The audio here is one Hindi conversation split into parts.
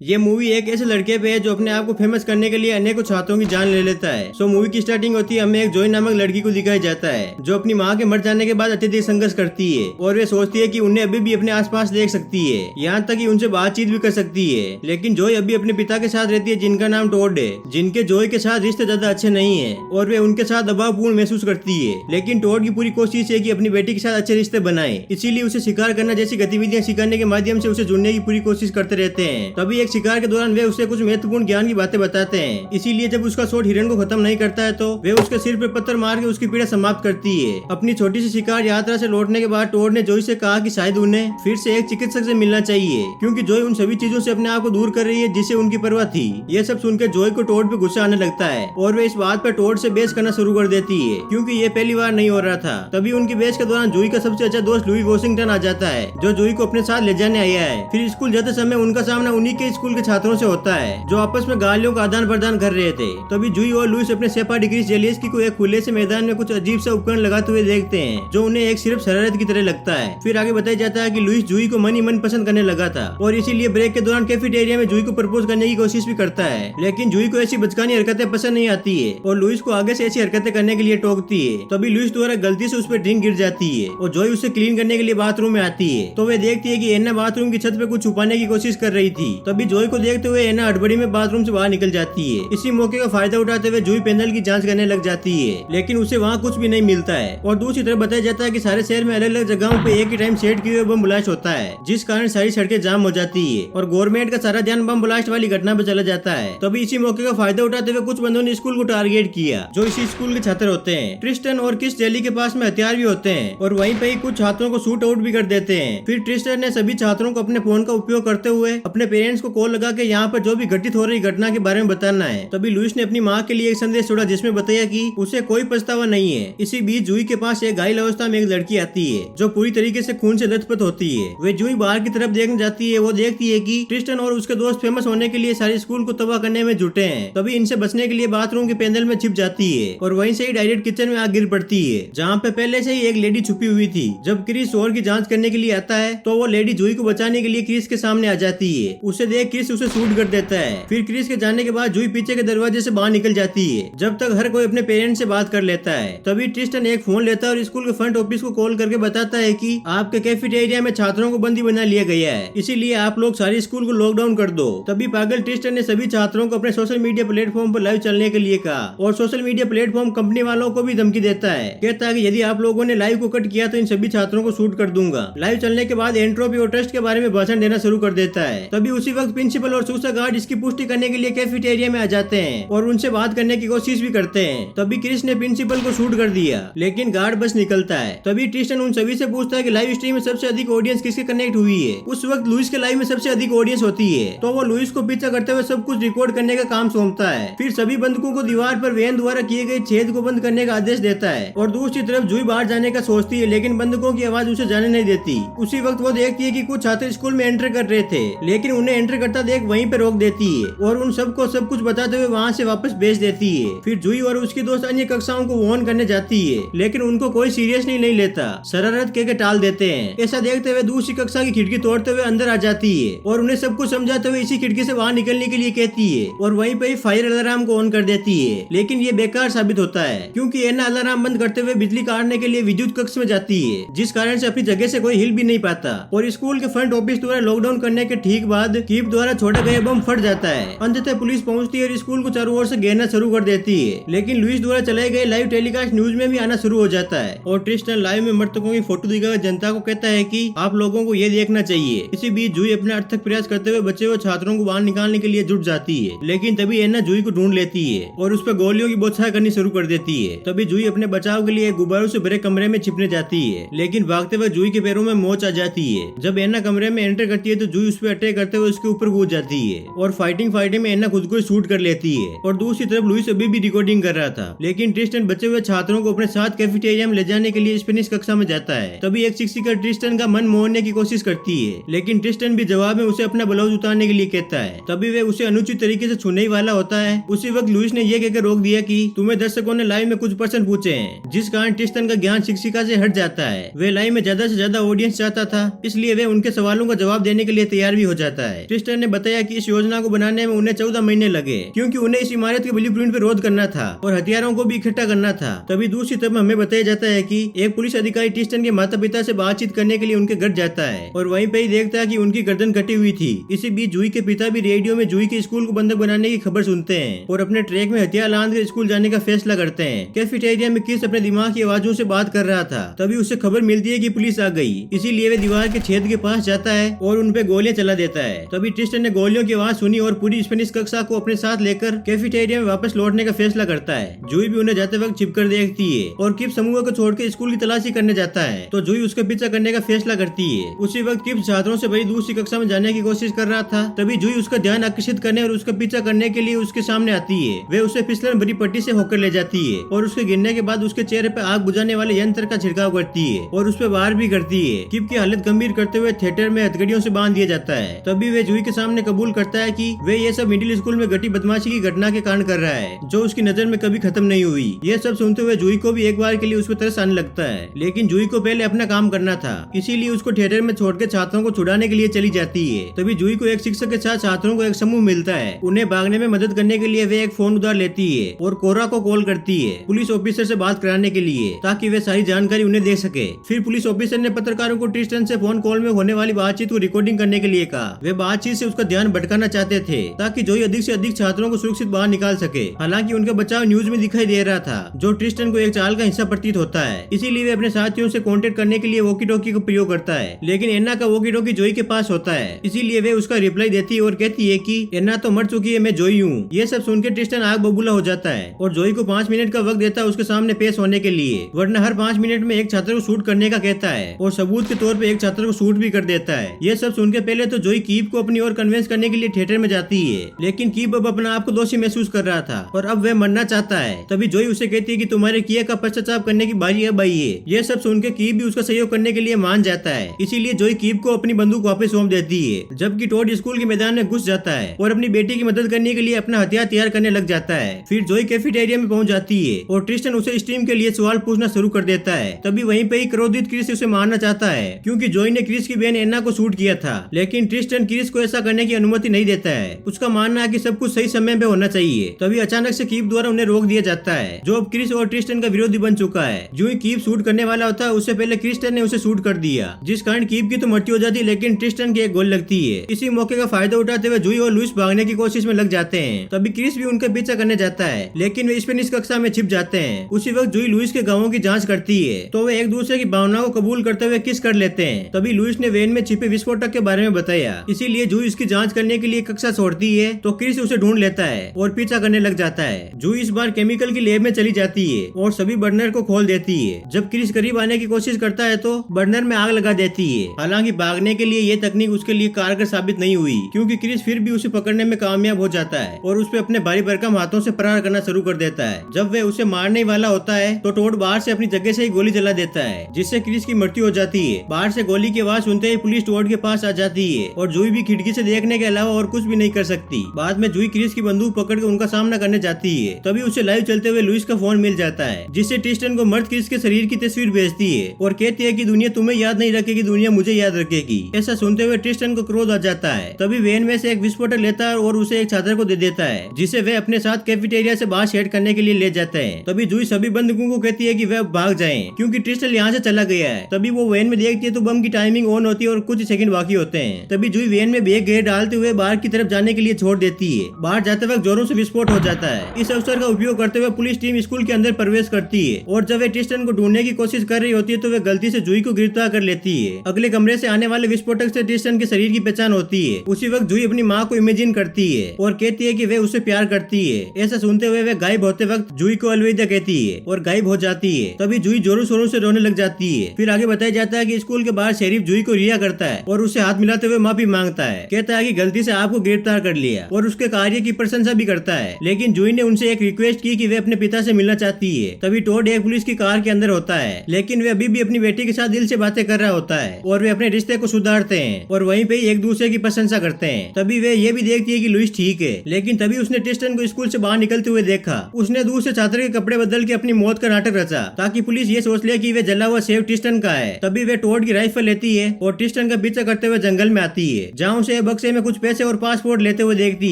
ये मूवी एक ऐसे लड़के पे है जो अपने आप को फेमस करने के लिए अनेकों छात्रों की जान ले लेता है। सो मूवी की स्टार्टिंग होती है, हमें एक जोई नामक लड़की को दिखाया जाता है जो अपनी माँ के मर जाने के बाद अत्यधिक संघर्ष करती है और वे सोचती है कि उन्हें अभी भी अपने आसपास देख सकती है, यहाँ तक कि उनसे बातचीत भी कर सकती है। लेकिन जोई अभी अपने पिता के साथ रहती है जिनका नाम टोड है, जिनके जोई के साथ रिश्ते ज्यादा अच्छे नहीं है और वे उनके साथ दबावपूर्ण महसूस करती है। लेकिन टोड की पूरी कोशिश है कि अपनी बेटी के साथ अच्छे रिश्ते बनाए, इसीलिए उसे शिकार करना जैसी गतिविधियां सिखाने के माध्यम से उसे जुड़ने की पूरी कोशिश करते रहते हैं। तभी एक शिकार के दौरान वे उसे कुछ महत्वपूर्ण ज्ञान की बातें बताते हैं, इसीलिए जब उसका शॉट हिरण को खत्म नहीं करता है तो वे उसके सिर पर पत्थर मार के उसकी पीड़ा समाप्त करती है। अपनी छोटी सी शिकार यात्रा से लौटने के बाद टोड ने जोई से कहा कि शायद उन्हें फिर से एक चिकित्सक से मिलना चाहिए, क्योंकि जोई उन सभी चीजों से अपने आप को दूर कर रही है जिससे उनकी परवाह थी। ये सब सुनकर जोई को टोड पे गुस्सा आने लगता है और वे इस बात पर टोड से बहस करना शुरू कर देती है, क्योंकि ये पहली बार नहीं हो रहा था। तभी उनकी बहस के दौरान जोई का सबसे अच्छा दोस्त लुई वॉशिंगटन आ जाता है जो जोई को अपने साथ ले जाने आया है। फिर स्कूल जाते समय उनका सामना उन्हीं के स्कूल के छात्रों से होता है जो आपस में गालियों का आदान प्रदान कर रहे थे। तभी जुई और लुइस अपने सेपा डिग्री जेलियस्की को एक खुले से मैदान में कुछ अजीब सा उपकरण लगाते हुए देखते हैं जो उन्हें एक सिर्फ शरारत की तरह लगता है। फिर आगे बताया जाता है कि लुइस जुई को मन ही मन पसंद करने लगा था और इसीलिए ब्रेक के दौरान कैफेटेरिया में जुई को प्रपोज करने की कोशिश भी करता है, लेकिन जुई को ऐसी बचकानी हरकतें पसंद नहीं आती है और लुइस को आगे से ऐसी हरकतें करने के लिए टोकती है। तभी लुइस द्वारा गलती से उस पर ड्रिंक गिर जाती है और जोई उसे क्लीन करने के लिए बाथरूम में आती है तो वे देखती है कि एन्ना बाथरूम की छत पे कुछ छुपाने की कोशिश कर रही थी। तभी जोई को देखते हुए एन्ना हड़बड़ी में बाथरूम से बाहर निकल जाती है। इसी मौके का फायदा उठाते हुए जुई पैनल की जांच करने लग जाती है, लेकिन उसे वहाँ कुछ भी नहीं मिलता है। और दूसरी तरफ बताया जाता है कि सारे शहर में अलग अलग जगहों पे एक ही टाइम सेट किए हुए बम ब्लास्ट होता है, जिस कारण सारी सड़कें जाम हो जाती है और गवर्नमेंट का सारा ध्यान बम ब्लास्ट वाली घटना पे चला जाता है। तभी इसी मौके का फायदा उठाते हुए कुछ बंदों ने स्कूल को टारगेट किया जो इसी स्कूल के छात्र होते हैं। ट्रिस्टन और किस जेली के पास में हथियार भी होते हैं और वहीं पे ही कुछ छात्रों को शूट आउट भी कर देते हैं। फिर ट्रिस्टन ने सभी छात्रों को अपने फोन का उपयोग करते हुए अपने पेरेंट्स को कॉल लगा के यहाँ पर जो भी घटित हो रही घटना के बारे में बताना है। तभी लुइस ने अपनी माँ के लिए एक संदेश छोड़ा जिसमें बताया कि उसे कोई पछतावा नहीं है। इसी बीच जुई के पास एक घायल अवस्था में एक लड़की आती है जो पूरी तरीके से खून से लथपथ होती है। वे जुई बाहर की तरफ देखने जाती है। वो देखती है कि ट्रिस्टन और उसके दोस्त फेमस होने के लिए सारे स्कूल को तबाह करने में जुटे हैं। तभी इनसे बचने के लिए बाथरूम के पैनल में छिप जाती है और वहीं से ही डायरेक्ट किचन में आग गिर पड़ती है जहाँ पे पहले से ही एक लेडी छुपी हुई थी। जब क्रिस शोर की जांच करने के लिए आता है तो वो लेडी जुई को बचाने के लिए क्रिस के सामने आ जाती है। उसे देख क्रिस उसे शूट कर देता है। फिर क्रिस के जाने के बाद जुई पीछे के दरवाजे से बाहर निकल जाती है जब तक हर कोई अपने पेरेंट्स से बात कर लेता है। तभी ट्रिस्टन एक फोन लेता है और स्कूल के फ्रंट ऑफिस को कॉल करके बताता है कि आपके कैफेटेरिया में छात्रों को बंदी बना लिया गया है, इसीलिए आप लोग सारे स्कूल को लॉकडाउन कर दो। तभी पागल ट्रिस्टन ने सभी छात्रों को अपने सोशल मीडिया प्लेटफॉर्म पर लाइव चलने के लिए कहा और सोशल मीडिया प्लेटफॉर्म कंपनी वालों को भी धमकी देता है। कहता है कि यदि आप लोगों ने लाइव को कट किया तो इन सभी छात्रों को शूट कर दूंगा। लाइव चलने के बाद एंट्रोपी और ट्रस्ट के बारे में भाषण देना शुरू कर देता है। तभी उसी वक्त प्रिंसिपल और सूचना गार्ड इसकी पुष्टि करने के लिए कैफेटेरिया में आ जाते हैं और उनसे बात करने की कोशिश भी करते हैं। तभी क्रिस ने प्रिंसिपल को शूट कर दिया, लेकिन गार्ड बस निकलता है। तभी ट्रिस्टन उन सभी से पूछता है कि लाइव स्ट्रीम में सबसे अधिक ऑडियंस किसके कनेक्ट हुई है। उस वक्त लुइस के लाइव में सबसे अधिक ऑडियंस होती है तो वो लुइस को पीछा करते हुए सब कुछ रिकॉर्ड करने का काम सौंपता है। फिर सभी बंदूकों को दीवार पर वैन द्वारा किए गए छेद को बंद करने का आदेश देता है और दूसरी तरफ जुई बाहर जाने का सोचती है, लेकिन बंदूकों की आवाज उसे जाने नहीं देती। उसी वक्त वो देखती है कि कुछ छात्र स्कूल में एंटर कर रहे थे, लेकिन उन्हें एंटर करता देख वहीं पे रोक देती है और उन सबको सब कुछ बताते हुए वहाँ से वापस भेज देती है। फिर जुई और उसकी दोस्त अन्य कक्षाओं को वार्न करने जाती है, लेकिन उनको कोई सीरियसली नहीं लेता, शरारत के टाल देते हैं। ऐसा देखते हुए दूसरी कक्षा की खिड़की तोड़ते हुए अंदर आ जाती है और उन्हें सब कुछ समझाते हुए इसी खिड़की से बाहर निकलने के लिए कहती है और वहीं पे फायर अलार्म को ऑन कर देती है। लेकिन ये बेकार साबित होता है क्योंकि एन्ना अलार्म बंद करते हुए बिजली काटने के लिए विद्युत कक्ष में जाती है, जिस कारण से अपनी जगह से कोई हिल भी नहीं पाता और स्कूल के फ्रंट ऑफिस द्वारा लॉकडाउन करने के ठीक बाद कीप द्वारा छोड़ा गया बम फट जाता है। अंततः पुलिस पहुंचती है और स्कूल को चारों ओर से घेरना शुरू कर देती है, लेकिन लुइस द्वारा चलाए गए लाइव टेलीकास्ट न्यूज में भी आना शुरू हो जाता है और ट्रिस्टन लाइव में मृतकों की फोटो दिखाकर जनता को कहता है कि आप लोगों को ये देखना चाहिए। इसी बीच जुई अपना अर्थक प्रयास करते हुए बचे हुए छात्रों को बाहर निकालने के लिए जुट जाती है, लेकिन तभी एन्ना जुई को ढूंढ लेती है और उस पर गोलियों की बौछार करनी शुरू कर देती है। तभी जुई अपने बचाव के लिए गुब्बारों से भरे कमरे में छिपने जाती है, लेकिन भागते वक्त जुई के पैरों में मोच आ जाती है। जब एन्ना कमरे में एंटर करती है तो जुई उस पर अटैक करते हुए उसके ऊपर कूद जाती है और फाइटिंग में एन्ना खुद को शूट कर लेती है। और दूसरी तरफ लुइस अभी भी रिकॉर्डिंग कर रहा था, लेकिन ट्रिस्टन बचे हुए छात्रों को अपने साथ कैफेटेरिया में ले जाने के लिए स्पेनिश कक्षा में जाता है। तभी एक शिक्षिका ट्रिस्टन का मन मोड़ने की कोशिश करती है, लेकिन ट्रिस्टन भी जवाब में उसे अपना ब्लाउज उतारने के लिए कहता है। तभी वे उसे अनुचित तरीके से छूने ही वाला होता है। उसी वक्त लुइस ने यह कहकर रोक दिया कि तुम्हें दर्शकों ने लाइव में कुछ प्रश्न पूछे हैं, जिस कारण ट्रिस्टन का ज्ञान शिक्षिका से हट जाता है। वे लाइव में ज्यादा से ज्यादा ऑडियंस चाहता था, इसलिए वे उनके सवालों का जवाब देने के लिए तैयार भी हो जाता है। ट्रिस्टन ट्रिस्टन ने बताया कि इस योजना को बनाने में उन्हें 14 महीने लगे, क्योंकि उन्हें इस इमारत के ब्लूप्रिंट पे रोध करना था और हथियारों को भी इकट्ठा करना था। तभी दूसरी तरफ हमें बताया जाता है कि एक पुलिस अधिकारी ट्रिस्टन के माता पिता से बातचीत करने के लिए उनके घर जाता है और वहीं पे ही देखता है कि उनकी गर्दन कटी हुई थी। इसी बीच जूही के पिता भी रेडियो में जूही के स्कूल को बंधक बनाने की खबर सुनते हैं और अपने ट्रैक में हथियार लाद कर स्कूल जाने का फैसला करते हैं। कैफेटेरिया में क्रिस अपने दिमाग की आवाजों से बात कर रहा था। तभी उसे खबर मिलती है कि पुलिस आ गई, इसीलिए वे दीवार के छेद के पास जाता है और उन पे गोलियां चला देता है। तभी ट्रिस्टन ने गोलियों की आवाज सुनी और पूरी स्पेनिश कक्षा को अपने साथ लेकर कैफेटेरिया में वापस लौटने का फैसला करता है। जूही भी उन्हें जाते वक्त छिपकर देखती है और किप समूह को छोड़कर स्कूल की तलाशी करने जाता है, तो जूही उसका पीछा करने का फैसला करती है। उसी वक्त किप छात्रों से भरी दूसरी कक्षा में जाने की कोशिश कर रहा था। तभी जूही उसका ध्यान आकर्षित करने और उसका पीछा करने के लिए उसके सामने आती है। वे उसे फिसलन भरी पट्टी से होकर ले जाती है और उसके गिरने के बाद उसके चेहरे पर आग बुझाने वाले यंत्र का छिड़काव करती है और उस पर वार भी करती है। किप की हालत गंभीर करते हुए थिएटर में हथकड़ियों से बांध दिया जाता है। तभी वे जूही के सामने कबूल करता है कि वे ये सब मिडिल स्कूल में घटी बदमाशी की घटना के कारण कर रहा है, जो उसकी नजर में कभी खत्म नहीं हुई। ये सब सुनते हुए जूही को भी एक बार के लिए उस पर तरस आने लगता है, लेकिन जूही को पहले अपना काम करना था, इसीलिए उसको थिएटर में छोड़कर छात्रों को छुड़ाने के लिए चली जाती है। तभी जूही को एक शिक्षक के साथ छात्रों को एक समूह मिलता है। उन्हें भागने में मदद करने के लिए वे एक फोन उधार लेती है और कोरा को कॉल करती है पुलिस ऑफिसर से बात कराने के लिए, ताकि वे सारी जानकारी उन्हें दे सके। फिर पुलिस ऑफिसर ने पत्रकारों को ट्रिस्टन से फोन कॉल में होने वाली बातचीत को रिकॉर्डिंग करने के लिए कहा। वे बातचीत से उसका ध्यान भटकाना चाहते थे, ताकि जूही अधिक से अधिक छात्रों को सुरक्षित बाहर निकाल सके। हालांकि उनका बचाव न्यूज में दिखाई दे रहा था, जो ट्रिस्टन को एक चाल का हिस्सा प्रतीत होता है। इसीलिए वे अपने साथियों से कांटेक्ट करने के लिए वॉकी टॉकी का प्रयोग करता है, लेकिन एन्ना का वॉकी टॉकी जूही के पास होता है। इसीलिए वे उसका रिप्लाई देती है और कहती है कि एन्ना तो मर चुकी है, मैं जूही हूँ। ये सब सुनकर ट्रिस्टन आग बबूला हो जाता है और जूही को 5 मिनट का वक्त देता है उसके सामने पेश होने के लिए, वरना हर 5 मिनट में एक छात्र को शूट करने का कहता है और सबूत के तौर पे एक छात्र को शूट भी कर देता है। ये सब सुनकर पहले तो जूही कीप को अपनी ओर कन्विंस करने के लिए थिएटर में जाती है, लेकिन कीप अब अपना आप को दोषी महसूस कर रहा था और अब वह मरना चाहता है। तभी जूही उसे कहती है कि तुम्हारे किए का पश्चाताप करने की बारी अब आई है। ये सब सुनकर कीप भी उसका सहयोग करने के लिए मान जाता है, इसीलिए जूही कीप को अपनी बंदूक वापस सौंप देती है। जबकि टॉड स्कूल के मैदान में घुस जाता है और अपनी बेटी की मदद करने के लिए अपना हथियार तैयार करने लग जाता है। फिर जूही कैफेटेरिया में पहुंच जाती है और ट्रिस्टन उसे स्ट्रीम के लिए सवाल पूछना शुरू कर देता है। तभी वहीं पे ही क्रोधित क्रिस उसे मारना चाहता है, क्योंकि जूही ने क्रिस की बहन एन्ना को शूट किया था, लेकिन ट्रिस्टन क्रिस को ऐसा करने की अनुमति नहीं देता है। उसका मानना है कि सब कुछ सही समय पे होना चाहिए। तभी अचानक से कीप द्वारा उन्हें रोक दिया जाता है, जो अब क्रिस और ट्रिस्टन का विरोधी बन चुका है। जो ही कीप शूट करने वाला होता है, उससे पहले ट्रिस्टन ने उसे शूट कर दिया, जिस कारण कीप की तो मृत्यु हो जाती है, लेकिन ट्रिस्टन की एक गोली लगती है। इसी मौके का फायदा उठाते हुए जूही और लुइस भागने की कोशिश में लग जाते हैं। तभी क्रिस भी उनका पीछा करने जाता है, लेकिन वे स्पेनिश कक्षा में छिप जाते हैं। उसी वक्त जूही लुइस के गाँवों की जाँच करती है, तो वे एक दूसरे की भावनाओं को कबूल करते हुए किस कर लेते हैं। तभी लुइस ने वैन में छिपे विस्फोटक के बारे में बताया, इसीलिए जूही इसकी जांच करने के लिए कक्षा छोड़ती है, तो क्रिस उसे ढूंढ लेता है और पीछा करने लग जाता है। जूही इस बार केमिकल की लैब में चली जाती है और सभी बर्नर को खोल देती है। जब क्रिस करीब आने की कोशिश करता है तो बर्नर में आग लगा देती है। हालांकि भागने के लिए ये तकनीक उसके लिए कारगर साबित नहीं हुई, क्योंकि क्रिस फिर भी उसे पकड़ने में कामयाब हो जाता है और उस पे अपने भारी भरकम हाथों से प्रहार करना शुरू कर देता है। जब वह उसे मारने वाला होता है तो टोड बाहर से अपनी जगह से ही गोली चला देता है, जिससे क्रिस की मृत्यु हो जाती है। बाहर से गोली की आवाज सुनते ही पुलिस टोड के पास आ जाती है और जूही भी खिड़की से देखने के अलावा और कुछ भी नहीं कर सकती। बाद में जूही क्रिस की बंदूक पकड़ कर उनका सामना करने जाती है। तभी उसे लाइव चलते हुए लुइस का फोन मिल जाता है, जिससे ट्रिस्टन को मर्द क्रिस के शरीर की तस्वीर भेजती है और कहती है कि दुनिया तुम्हें याद नहीं रखेगी, दुनिया मुझे याद रखेगी। ऐसा सुनते हुए ट्रिस्टन को क्रोध आ जाता है। तभी वैन में से एक विस्फोटक लेता है और उसे एक छात्र को दे देता है, जिसे वे अपने साथ कैफेटेरिया से बाहर सेट करने के लिए ले जाते हैं। तभी जूही सभी बंदूकों को कहती है कि वे भाग जाएं, क्योंकि ट्रिस्टन यहाँ से चला गया है। तभी वो वैन में देखती है तो बम की टाइमिंग ऑन होती है और कुछ सेकंड बाकी होते हैं। तभी जूही वैन में बैग घेर डालते हुए बाहर की तरफ जाने के लिए छोड़ देती है। बाहर जाते वक्त जोरों से विस्फोट हो जाता है। इस अवसर का उपयोग करते हुए पुलिस टीम स्कूल के अंदर प्रवेश करती है और जब वे ट्रिस्टन को ढूंढने की कोशिश कर रही होती है तो वे गलती से जूही को गिरफ्तार कर लेती है। अगले कमरे से आने वाले विस्फोटक से ट्रिस्टन के शरीर की पहचान होती है। उसी वक्त जूही अपनी माँ को इमेजिन करती है और कहती है कि वे उससे प्यार करती है। ऐसा सुनते हुए वे गायब होते वक्त जूही को अलविदा कहती है और गायब हो जाती है। तभी जूही जोरों शोरों से रोने लग जाती है। फिर आगे बताया जाता है कि स्कूल के बाहर शेरिफ जूही को रिहा करता है और उससे हाथ मिलाते हुए माफी मांगता है। कहता है कि गलती से आपको गिरफ्तार कर लिया और उसके कार्य की प्रशंसा भी करता है, लेकिन जूही ने उनसे एक रिक्वेस्ट की कि वे अपने पिता से मिलना चाहती है। तभी टोड एक पुलिस की कार के अंदर होता है, लेकिन वे अभी भी अपनी बेटी के साथ दिल से बातें कर रहा होता है और वे अपने रिश्ते को सुधारते हैं और वहीं पे ही एक दूसरे की प्रशंसा करते हैं। तभी वे ये भी देखती है कि लुइस ठीक है, लेकिन तभी उसने ट्रिस्टन को स्कूल से बाहर निकलते हुए देखा। उसने दूर से छात्र के कपड़े बदल के अपनी मौत का नाटक रचा, ताकि पुलिस ये सोच ले कि वे जला हुआ सेव ट्रिस्टन का है। तभी वे टोड की राइफल लेती है और ट्रिस्टन का पीछा करते हुए जंगल में आती है, जहाँ उसे उसे बक्से में कुछ पैसे और पासपोर्ट लेते हुए देखती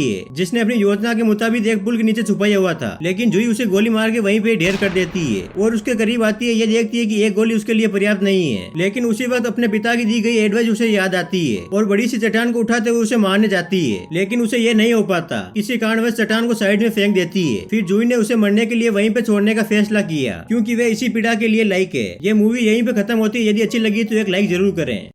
है, जिसने अपनी योजना के मुताबिक एक पुल के नीचे छुपाया हुआ था। लेकिन जूही उसे गोली मार के वहीं पे ढेर कर देती है और उसके करीब आती है। ये देखती है कि एक गोली उसके लिए पर्याप्त नहीं है, लेकिन उसी वक्त अपने पिता की दी गई एडवाइस उसे याद आती है और बड़ी सी चट्टान को उठाते हुए उसे मारने जाती है, लेकिन उसे ये नहीं हो पाता। किसी कारणवश चट्टान को साइड में फेंक देती है। फिर जूही ने उसे मरने के लिए वहीं पे छोड़ने का फैसला किया, क्योंकि वे इसी पीड़ा के लिए लायक है। ये मूवी यहीं पे खत्म होती है। यदि अच्छी लगी तो एक लाइक जरूर करें।